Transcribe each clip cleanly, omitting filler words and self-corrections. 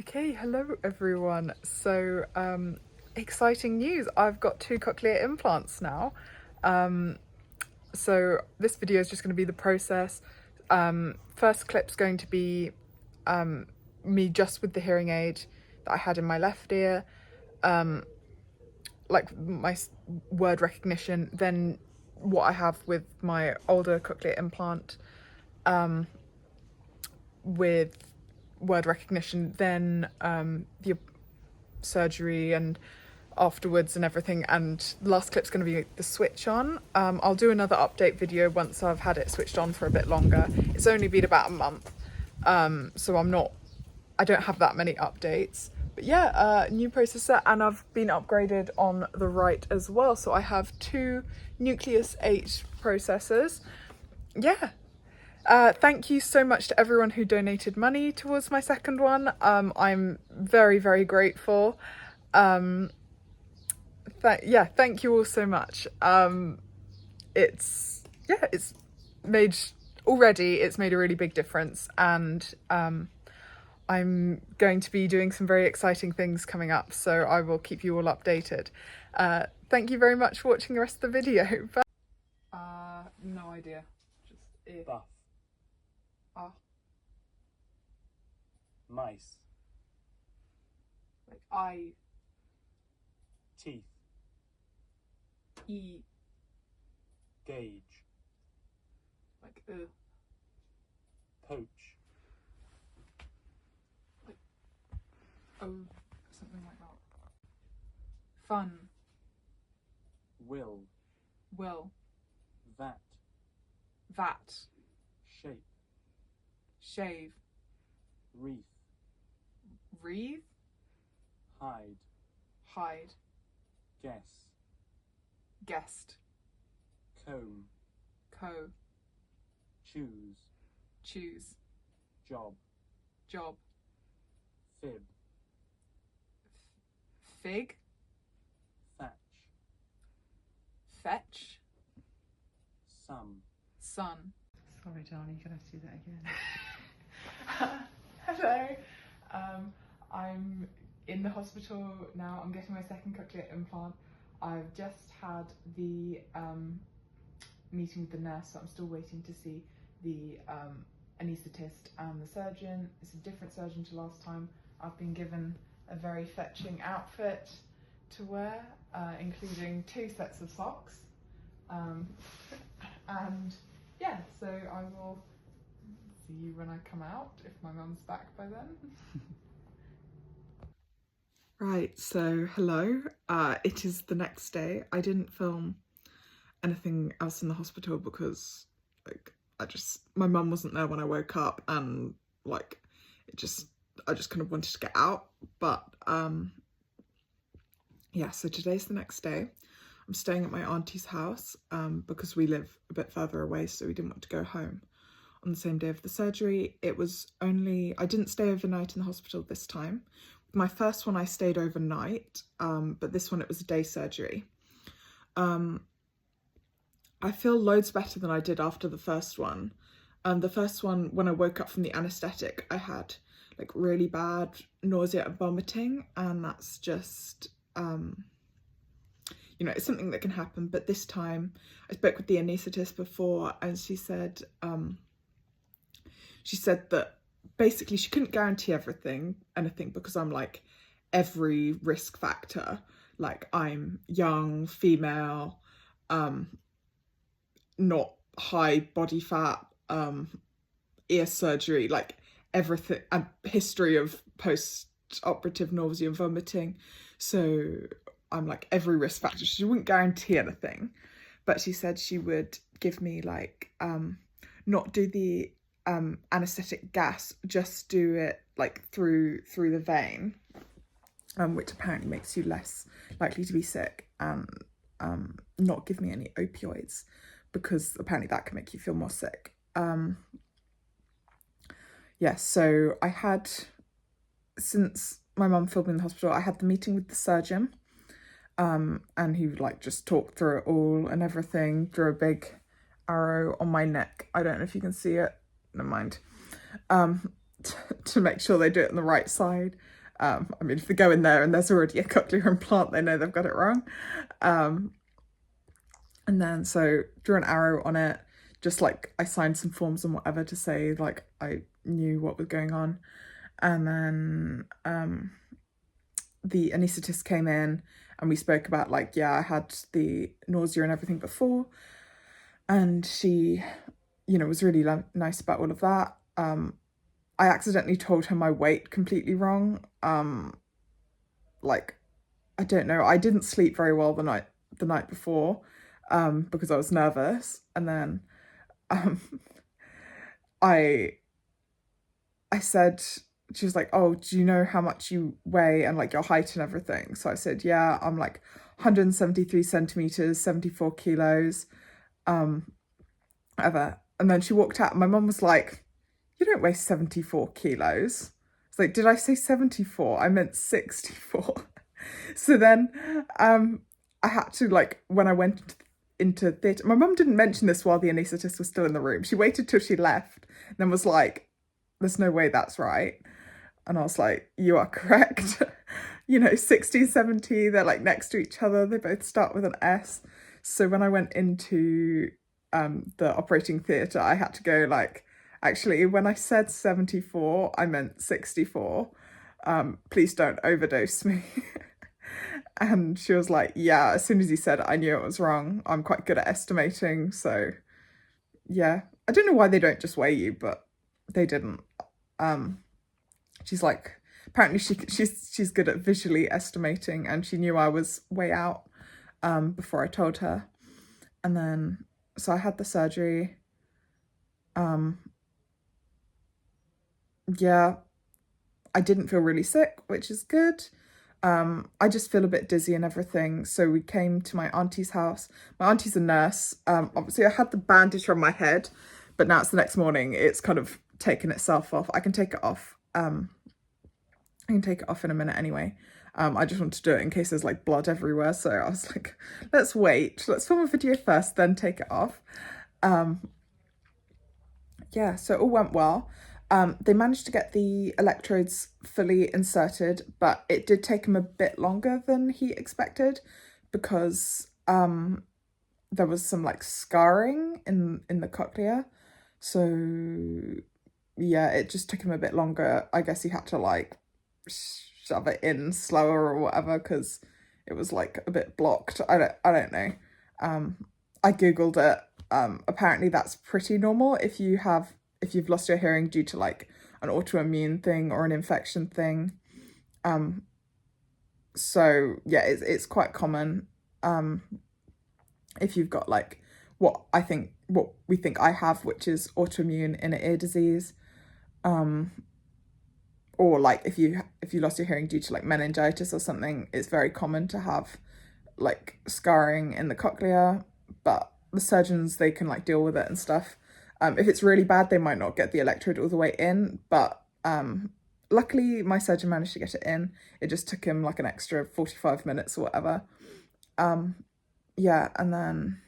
Okay, hello everyone. So, exciting news. I've got 2 cochlear implants now. So this video is just going to be the process. First clip's going to be me just with the hearing aid that I had in my left ear, like my word recognition, then what I have with my older cochlear implant, with word recognition, then the surgery and afterwards and everything, and the last clip's going to be the switch on. I'll do another update video once I've had it switched on for a bit longer. It's only been about a month, so I don't have that many updates. But yeah, new processor, and I've been upgraded on the right as well, so I have 2 Nucleus 8 processors. Yeah. Thank you so much to everyone who donated money towards my second one. I'm very, very grateful. Thank you all so much. It's made a really big difference, and I'm going to be doing some very exciting things coming up, so I will keep you all updated. Thank you very much for watching the rest of the video. Bye. No idea. Just ear. Buff. Mice. Like I. Teeth. E. Gauge. Like Poach. like something like that. Fun. Will. Will. Vat. Vat. Shape. Shave. Wreath. Wreath. Hide. Hide. Guess. Guest. Comb. Co. Choose. Choose. Job. Job. Fib. Fig. Thatch. Fetch. Sum. Sun. Sorry, darling, you're gonna have to do that again. Hello. I'm in the hospital now. I'm getting my second cochlear implant. I've just had the meeting with the nurse, so I'm still waiting to see the anaesthetist and the surgeon. It's a different surgeon to last time. I've been given a very fetching outfit to wear, including 2 sets of socks. And yeah, so I will see you when I come out, if my mum's back by then. Right, so hello. It is the next day. I didn't film anything else in the hospital because my mum wasn't there when I woke up, and I just kind of wanted to get out. But yeah, so today's the next day. I'm staying at my auntie's house because we live a bit further away, so we didn't want to go home on the same day of the surgery. I didn't stay overnight in the hospital this time. My first one I stayed overnight, but this one it was a day surgery. I feel loads better than I did after the first one. The first one, when I woke up from the anaesthetic, I had like really bad nausea and vomiting, and that's just it's something that can happen. But this time I spoke with the anaesthetist before, and she said that basically she couldn't guarantee anything because I'm like every risk factor. Like I'm young, female, not high body fat, ear surgery, like everything, and history of post-operative nausea and vomiting. So I'm like every risk factor. She wouldn't guarantee anything, but she said she would give me like not do the anesthetic gas, just do it like through the vein, which apparently makes you less likely to be sick, and not give me any opioids because apparently that can make you feel more sick. Yeah, so I had, since my mum filled me in the hospital, I had the meeting with the surgeon, and he would like just talk through it all and everything, drew a big arrow on my neck. I don't know if you can see it, never mind. to make sure they do it on the right side. I mean, if they go in there and there's already a cochlear implant, they know they've got it wrong. And then so drew an arrow on it, just like I signed some forms and whatever to say like I knew what was going on. And then the anaesthetist came in and we spoke about like, yeah, I had the nausea and everything before. And she, you know, was really nice about all of that. I accidentally told her my weight completely wrong. Like, I don't know, I didn't sleep very well the night before, because I was nervous. And then I said, she was like, oh, do you know how much you weigh and like your height and everything? So I said, yeah, I'm like 173 centimeters, 74 kilos, whatever. And then she walked out and my mum was like, you don't weigh 74 kilos. It's like, did I say 74? I meant 64. So then I had to, like, when I went into theatre, my mum didn't mention this while the anaesthetist was still in the room. She waited till she left and then was like, there's no way that's right. And I was like, you are correct. You know, 60, 70, they're like next to each other. They both start with an S. So when I went into the operating theatre, I had to go like, actually, when I said 74, I meant 64. Please don't overdose me. And she was like, yeah, as soon as you said it, I knew it was wrong. I'm quite good at estimating. So yeah, I don't know why they don't just weigh you, but they didn't. She's like, apparently she's good at visually estimating, and she knew I was way out before I told her. And then, so I had the surgery. Yeah, I didn't feel really sick, which is good. I just feel a bit dizzy and everything. So we came to my auntie's house. My auntie's a nurse. Obviously I had the bandage around my head, but now it's the next morning. It's kind of taken itself off. I can take it off. I can take it off in a minute anyway. I just want to do it in case there's like blood everywhere. So I was like, let's wait. Let's film a video first, then take it off. Yeah, so it all went well. They managed to get the electrodes fully inserted, but it did take him a bit longer than he expected because there was some like scarring in the cochlea. So yeah, it just took him a bit longer. I guess he had to like shove it in slower or whatever because it was like a bit blocked. I don't know. I googled it. Apparently that's pretty normal if you've lost your hearing due to like an autoimmune thing or an infection thing. So yeah, it's quite common. If you've got like what we think I have, which is autoimmune inner ear disease, or like if you lost your hearing due to like meningitis or something, it's very common to have like scarring in the cochlea, but the surgeons, they can like deal with it and stuff. If it's really bad, they might not get the electrode all the way in, but luckily my surgeon managed to get it in. It just took him like an extra 45 minutes or whatever. Yeah, and then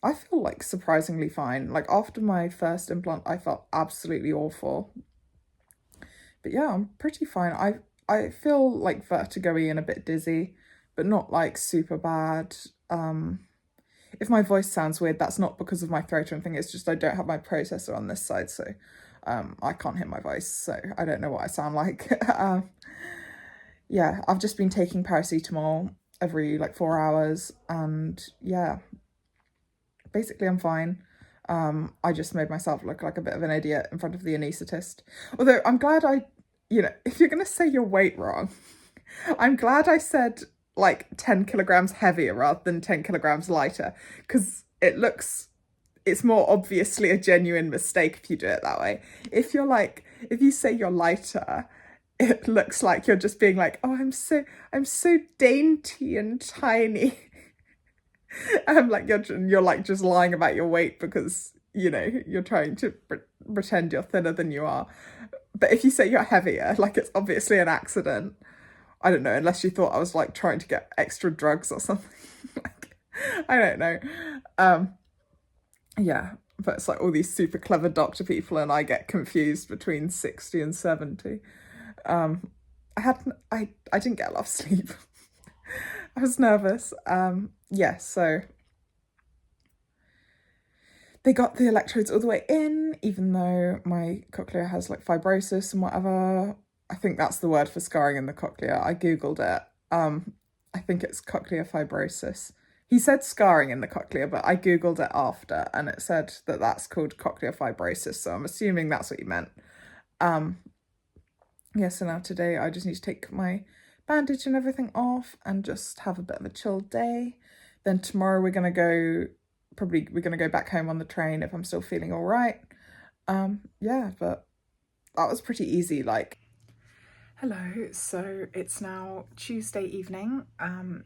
I feel like surprisingly fine. Like after my first implant, I felt absolutely awful. But yeah, I'm pretty fine. I feel like vertigo-y and a bit dizzy, but not like super bad. If my voice sounds weird, that's not because of my throat or anything. It's just I don't have my processor on this side, so I can't hear my voice, so I don't know what I sound like. Yeah, I've just been taking paracetamol every like 4 hours, and yeah, basically I'm fine. I just made myself look like a bit of an idiot in front of the anaesthetist. Although I'm glad if you're going to say your weight wrong, I'm glad I said like 10 kilograms heavier rather than 10 kilograms lighter, because it's more obviously a genuine mistake if you do it that way. If you say you're lighter, it looks like you're just being like, oh, I'm so dainty and tiny. Like you're like just lying about your weight because, you know, you're trying to pretend you're thinner than you are. But if you say you're heavier, like it's obviously an accident. I don't know, unless you thought I was like trying to get extra drugs or something. Like, I don't know. Yeah, but it's like all these super clever doctor people and I get confused between 60 and 70. I didn't get a lot of sleep. I was nervous. Yeah, so they got the electrodes all the way in, even though my cochlea has like fibrosis and whatever. I think that's the word for scarring in the cochlea. I googled it. I think it's cochlear fibrosis. He said scarring in the cochlea, but I googled it after and it said that that's called cochlear fibrosis, so I'm assuming that's what you meant. Yeah, so now today I just need to take my bandage and everything off and just have a bit of a chill day. Then tomorrow we're gonna go back home on the train if I'm still feeling all right. Yeah, but that was pretty easy. Like, hello, so it's now Tuesday evening.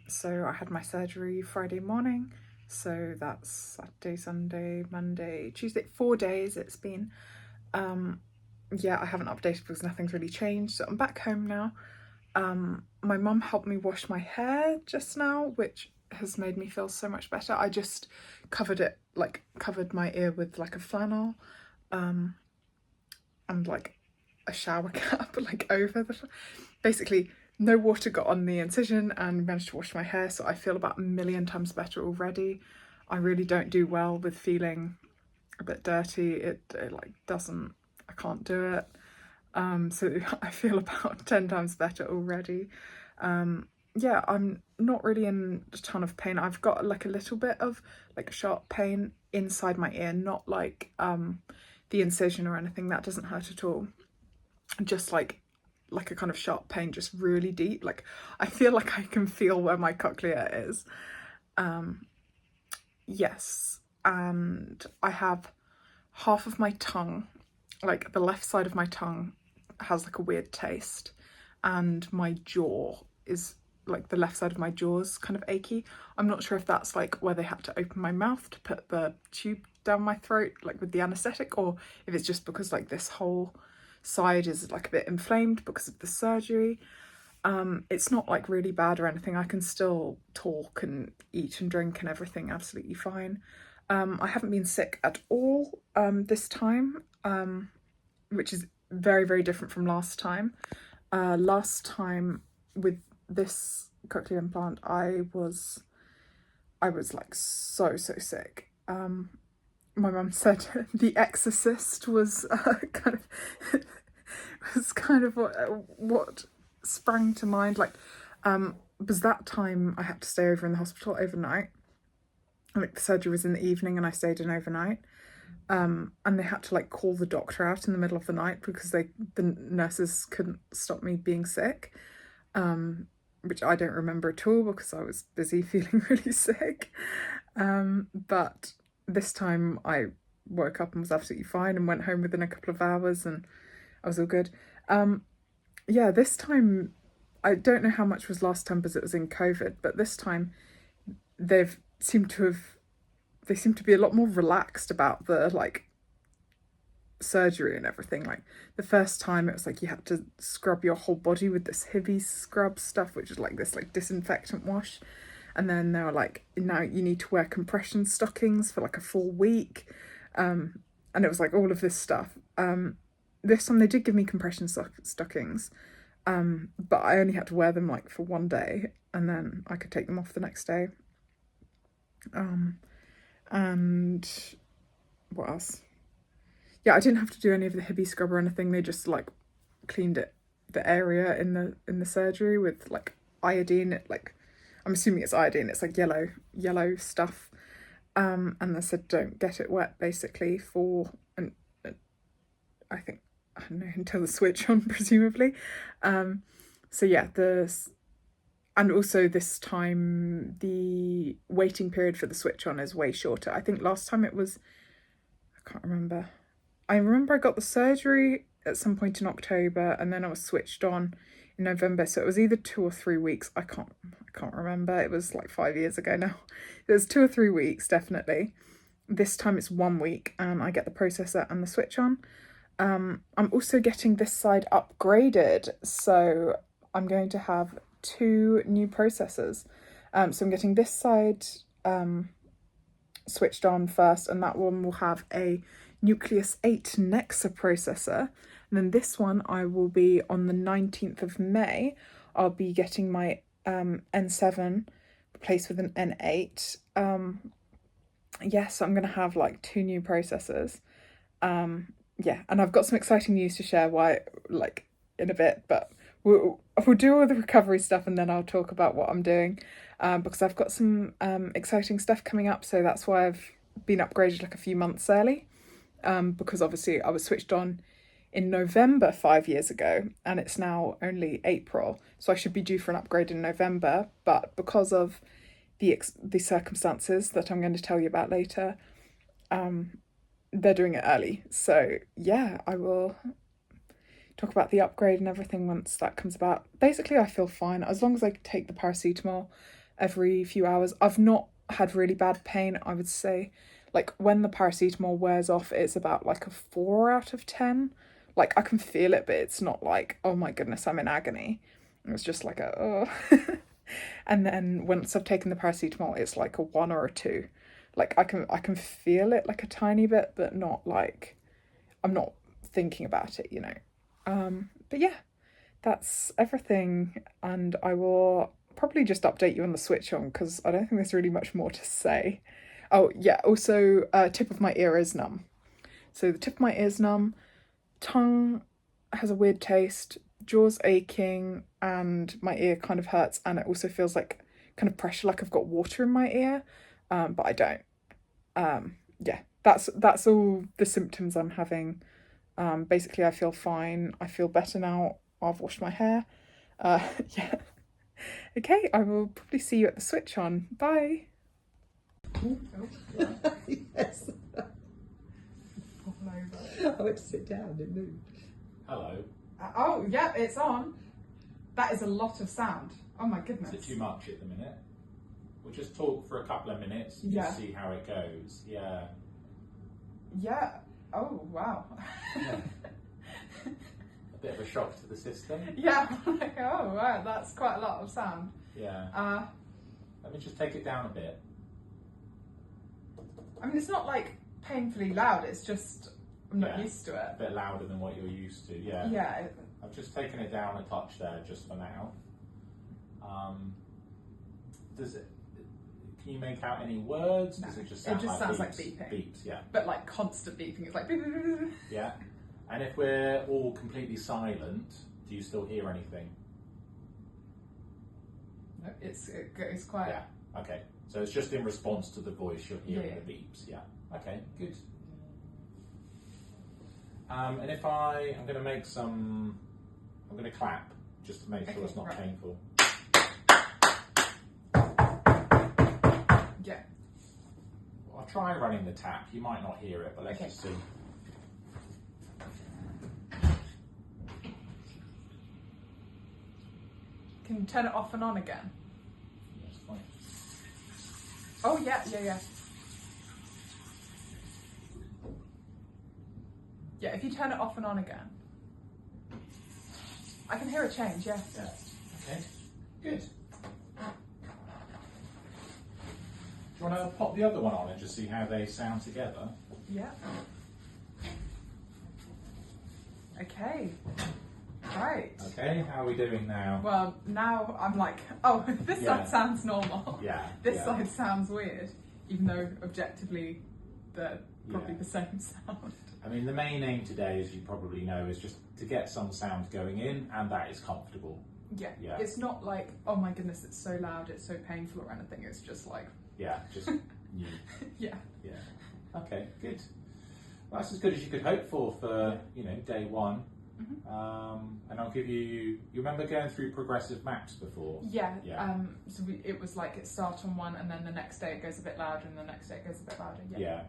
So I had my surgery Friday morning, so that's Saturday, Sunday, Monday, Tuesday, 4 days it's been. Yeah, I haven't updated because nothing's really changed, so I'm back home now. My mum helped me wash my hair just now, which has made me feel so much better. I just covered my ear with like a flannel, and like a shower cap like over the, basically no water got on the incision, and managed to wash my hair, so I feel about a million times better already. I really don't do well with feeling a bit dirty. It like doesn't, I can't do it. So I feel about 10 times better already. Yeah, I'm not really in a ton of pain. I've got like a little bit of like sharp pain inside my ear, not like the incision or anything. That doesn't hurt at all. Just like a kind of sharp pain, just really deep. Like I feel like I can feel where my cochlea is. Yes, and I have half of my tongue, like the left side of my tongue has like a weird taste, and my jaw is like, the left side of my jaw is kind of achy. I'm not sure if that's like where they had to open my mouth to put the tube down my throat like with the anaesthetic, or if it's just because like this whole side is like a bit inflamed because of the surgery. It's not like really bad or anything. I can still talk and eat and drink and everything absolutely fine. I haven't been sick at all this time, which is very, very different from last time. Last time with this cochlear implant, I was like so sick. My mum said The Exorcist was kind of what sprang to mind. Like, because that time I had to stay over in the hospital overnight. Like the surgery was in the evening and I stayed in overnight. And they had to like call the doctor out in the middle of the night because the nurses couldn't stop me being sick, which I don't remember at all because I was busy feeling really sick. But this time I woke up and was absolutely fine and went home within a couple of hours and I was all good. Yeah, this time, I don't know how much was last time because it was in COVID, but this time they seem to be a lot more relaxed about the like surgery and everything. Like the first time it was like you had to scrub your whole body with this heavy scrub stuff, which is like this like disinfectant wash, and then they were like, now you need to wear compression stockings for like a full week, and it was like all of this stuff. This time they did give me compression stockings, but I only had to wear them like for one day and then I could take them off the next day. And what else? Yeah, I didn't have to do any of the hippie scrub or anything. They just like cleaned the area in the surgery with like iodine. Like, I'm assuming it's iodine. It's like yellow stuff. And they said don't get it wet basically for I think, I don't know, until the switch on presumably. So yeah, and also this time the waiting period for the switch on is way shorter. I think last time it was, I can't remember. I remember I got the surgery at some point in October and then I was switched on in November. So it was either 2 or 3 weeks. I can't remember. It was like 5 years ago now. It was 2 or 3 weeks, definitely. This time it's 1 week and I get the processor and the switch on. I'm also getting this side upgraded. So I'm going to have 2 new processors. So I'm getting this side switched on first, and that one will have a Nucleus 8 Nexa processor. And then this one, I will be on the 19th of May. I'll be getting my N7 replaced with an N8. So I'm going to have like 2 new processors. And I've got some exciting news to share in a bit, but we'll do all the recovery stuff and then I'll talk about what I'm doing, because I've got some exciting stuff coming up. So that's why I've been upgraded like a few months early, because obviously I was switched on in November 5 years ago and it's now only April, so I should be due for an upgrade in November, but because of the circumstances that I'm going to tell you about later, they're doing it early. So yeah, I will talk about the upgrade and everything once that comes about. Basically, I feel fine as long as I take the paracetamol every few hours. I've not had really bad pain, I would say. Like when the paracetamol wears off, it's about like a 4 out of 10. Like I can feel it, but it's not like, oh my goodness, I'm in agony. It's just like a, oh. And then once I've taken the paracetamol, it's like a 1 or a 2. Like I can feel it like a tiny bit, but not like, I'm not thinking about it, you know. But yeah, that's everything, and I will probably just update you on the switch on because I don't think there's really much more to say. Oh yeah, also tip of my ear is numb. So the tip of my ear is numb, tongue has a weird taste, jaw's aching, and my ear kind of hurts, and it also feels like kind of pressure, like I've got water in my ear, but I don't. That's all the symptoms I'm having. Basically, I feel fine. I feel better now. I've washed my hair. Yeah. Okay, I will probably see you at the switch on. Bye. Yes. I went to sit down, it moved. Hello. Oh, yeah, it's on. That is a lot of sound. Oh my Is goodness. it too much at the minute? We'll just talk for a couple of minutes and just see how it goes. Yeah. Yeah. Oh, wow. Yeah. A bit of a shock to the system. Yeah, like, oh, wow, that's quite a lot of sound. Yeah. Let me just take it down a bit. I mean, it's not like painfully loud, it's just, I'm not Yeah. used to A it. bit louder than what you're used to. Yeah. Yeah. I've just taken it down a touch there just for now. Does it? Can you make out any words? No, Does it just it sound just like sounds beeps? like beeping. Beeps, yeah. But like constant beeping, it's like beep, beep, beep, beep. Yeah. And if we're all completely silent, do you still hear anything? No, it's quite. Yeah. Okay. So it's just in response to the voice you're hearing Yeah. the beeps. Yeah. Okay. Good. And if I'm going to make some, I'm going to clap just to make sure Okay, it's not right. painful. Yeah. I'll try running the tap. You might not hear it, but let's Okay. just see. Can you turn it off and on again? That's fine. Oh yeah. Yeah, if you turn it off and on again. I can hear a change, yeah. Yeah. Okay. Good. Do you want to pop the other one on and just see how they sound together? Yeah. Okay. Right. Okay. How are we doing now? Well, now I'm like, oh, this Yeah. side sounds normal. Yeah. This yeah. side sounds weird, even though objectively they're probably Yeah. the same sound. I mean, the main aim today, as you probably know, is just to get some sound going in, and that is comfortable. Yeah. Yeah. It's not like, oh my goodness, it's so loud, it's so painful or anything. It's just like, Yeah, just new. yeah. Yeah. Okay, good. Well, that's as good as you could hope for day one. And I'll give you. You remember going through progressive maps before? Yeah. Yeah. So it was like it starts on one, and then the next day it goes a bit louder, and the next day it goes a bit louder. Yeah. Yeah.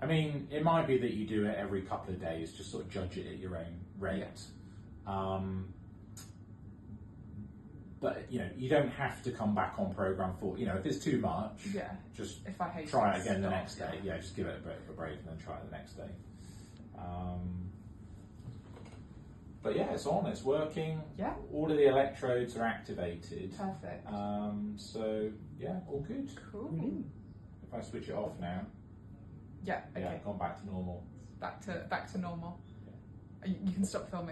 I mean, it might be that you do it every couple of days, just sort of judge it at your own rate. But you don't have to come back on program for. If it's too much, Yeah. just If I hate try it, it again the stop, next day. Yeah, just give it a bit of a break and then try it the next day. But yeah, it's on. It's working. Yeah. All of the electrodes are activated. Perfect. So yeah, all good. Cool. If I switch it off now. Yeah. Okay. Yeah, gone back to normal. Back to normal. You can stop filming.